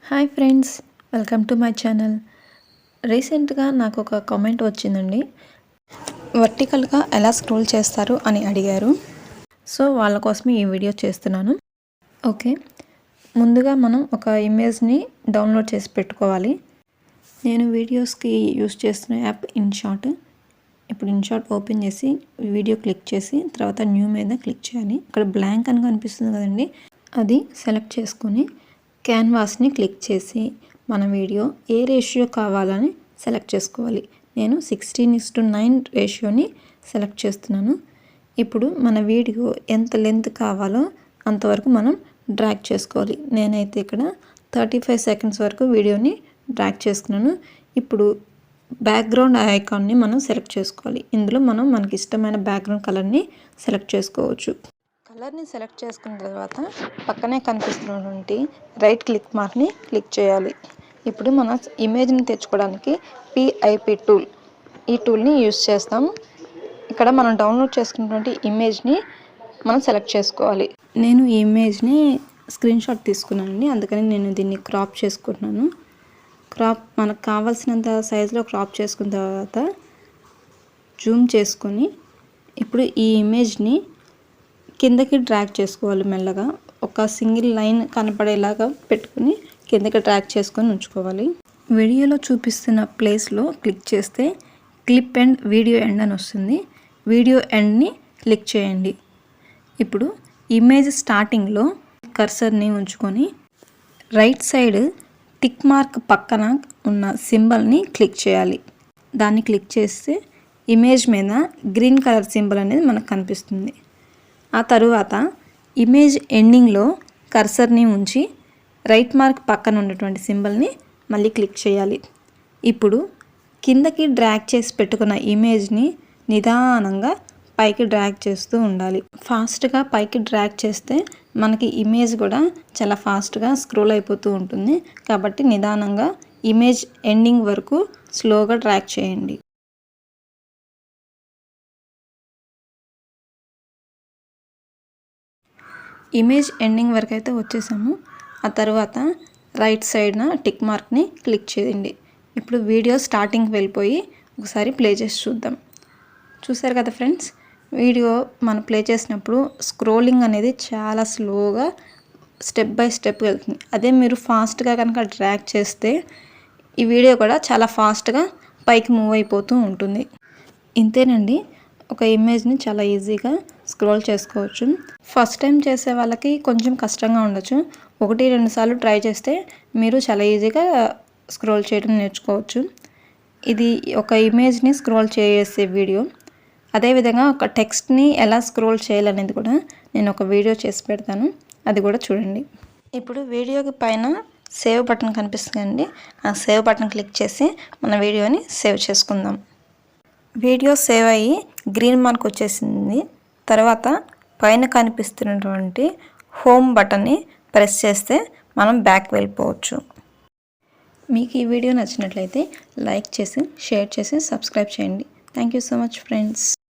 Hi friends, welcome to my channel. రీసెంట్గా నాకు ఒక కామెంట్ వచ్చిందండి. వర్టికల్గా ఎలా స్క్రోల్ చేస్తారు అని అడిగారు. సో వాళ్ళ కోసమే ఈ వీడియో చేస్తున్నాను. ఓకే, ముందుగా మనం ఒక ఇమేజ్ని డౌన్లోడ్ చేసి పెట్టుకోవాలి. నేను వీడియోస్కి యూస్ చేస్తున్న యాప్ ఇన్షాట్. ఇప్పుడు ఇన్షాట్ ఓపెన్ చేసి వీడియో క్లిక్ చేసి తర్వాత న్యూ మీద క్లిక్ చేయాలి. ఇక్కడ బ్లాంక్ అని కనిపిస్తుంది కదండి, అది సెలెక్ట్ చేసుకొని క్యాన్వాస్ని క్లిక్ చేసి మన వీడియో ఏ రేషియో కావాలని సెలెక్ట్ చేసుకోవాలి. నేను 16:9 రేషియోని సెలెక్ట్ చేస్తున్నాను. ఇప్పుడు మన వీడియో ఎంత లెంత్ కావాలో అంతవరకు మనం డ్రాగ్ చేసుకోవాలి. నేనైతే ఇక్కడ 35 సెకండ్స్ వరకు వీడియోని డ్రాగ్ చేసుకున్నాను. ఇప్పుడు బ్యాక్గ్రౌండ్ ఐకాన్ని మనం సెలెక్ట్ చేసుకోవాలి. ఇందులో మనం మనకి ఇష్టమైన బ్యాక్గ్రౌండ్ కలర్ని సెలెక్ట్ చేసుకోవచ్చు. కలర్ని సెలెక్ట్ చేసుకున్న తర్వాత పక్కనే కనిపిస్తున్నటువంటి రైట్ క్లిక్ మార్క్ని క్లిక్ చేయాలి. ఇప్పుడు మన ఇమేజ్ని తెచ్చుకోవడానికి పిఐపి టూల్, ఈ టూల్ని యూస్ చేస్తాం. ఇక్కడ మనం డౌన్లోడ్ చేసుకున్నటువంటి ఇమేజ్ని మనం సెలెక్ట్ చేసుకోవాలి. నేను ఈ ఇమేజ్ని స్క్రీన్ షాట్ తీసుకున్నానండి, అందుకని నేను దీన్ని క్రాప్ చేసుకుంటున్నాను. మనకు కావాల్సినంత సైజులో క్రాప్ చేసుకున్న తర్వాత జూమ్ చేసుకొని ఇప్పుడు ఈ ఇమేజ్ని కిందకి డ్రాగ్ చేసుకోవాలి. మెల్లగా ఒక సింగిల్ లైన్ కనపడేలాగా పెట్టుకుని కిందకి డ్రాగ్ చేసుకొని ఉంచుకోవాలి. వీడియోలో చూపిస్తున్న ప్లేస్లో క్లిక్ చేస్తే క్లిప్ ఎండ్ వీడియో ఎండ్ అని వస్తుంది. వీడియో ఎండ్ని క్లిక్ చేయండి. ఇప్పుడు ఇమేజ్ స్టార్టింగ్లో కర్సర్ని ఉంచుకొని రైట్ సైడ్ టిక్ మార్క్ పక్కన ఉన్న సింబల్ని క్లిక్ చేయాలి. దాన్ని క్లిక్ చేస్తే ఇమేజ్ మీద గ్రీన్ కలర్ సింబల్ అనేది మనకు కనిపిస్తుంది. ఆ తరువాత ఇమేజ్ ఎండింగ్లో కర్సర్ని ఉంచి రైట్ మార్క్ పక్కన ఉన్నటువంటి సింబల్ని మళ్ళీ క్లిక్ చేయాలి. ఇప్పుడు కిందకి డ్రాగ్ చేసి పెట్టుకున్న ఇమేజ్ని నిదానంగా పైకి డ్రాగ్ చేస్తూ ఉండాలి. ఫాస్ట్గా పైకి డ్రాగ్ చేస్తే మనకి ఇమేజ్ కూడా చాలా ఫాస్ట్గా స్క్రోల్ అయిపోతూ ఉంటుంది. కాబట్టి నిదానంగా ఇమేజ్ ఎండింగ్ వరకు స్లోగా డ్రాగ్ చేయండి. ఇమేజ్ ఎండింగ్ వరకు అయితే వచ్చేసాము. ఆ తర్వాత రైట్ సైడ్న టిక్ మార్క్ని క్లిక్ చేయండి. ఇప్పుడు వీడియో స్టార్టింగ్కి వెళ్ళిపోయి ఒకసారి ప్లే చేసి చూద్దాం. చూసారు కదా ఫ్రెండ్స్, వీడియో మనం ప్లే చేసినప్పుడు స్క్రోలింగ్ అనేది చాలా స్లోగా స్టెప్ బై స్టెప్ వెళ్తుంది. అదే మీరు ఫాస్ట్గా కనుక డ్రాగ్ చేస్తే ఈ వీడియో కూడా చాలా ఫాస్ట్గా పైకి మూవ్ అయిపోతూ ఉంటుంది. ఇంతేనండి, ఒక ఇమేజ్ని చాలా ఈజీగా స్క్రోల్ చేసుకోవచ్చు. ఫస్ట్ టైం చేసే వాళ్ళకి కొంచెం కష్టంగా ఉండొచ్చు. 1-2 సార్లు ట్రై చేస్తే మీరు చాలా ఈజీగా స్క్రోల్ చేయడం నేర్చుకోవచ్చు. ఇది ఒక ఇమేజ్ని స్క్రోల్ చేసే వీడియో. అదేవిధంగా ఒక టెక్స్ట్ని ఎలా స్క్రోల్ చేయాలనేది కూడా నేను ఒక వీడియో చేసి పెడతాను, అది కూడా చూడండి. ఇప్పుడు వీడియోకి పైన సేవ్ బటన్ కనిపిస్తుందండి, ఆ సేవ్ బటన్ క్లిక్ చేసి మన వీడియోని సేవ్ చేసుకుందాం. వీడియో సేవ్ అయ్యి గ్రీన్ మార్క్ వచ్చేసింది. తర్వాత పైన కనిపిస్తున్నటువంటి హోమ్ బటన్ని ప్రెస్ చేస్తే మనం బ్యాక్ వెళ్ళిపోవచ్చు. మీకు ఈ వీడియో నచ్చినట్లయితే లైక్ చేసి, షేర్ చేసి, సబ్స్క్రైబ్ చేయండి. Thank you so much friends.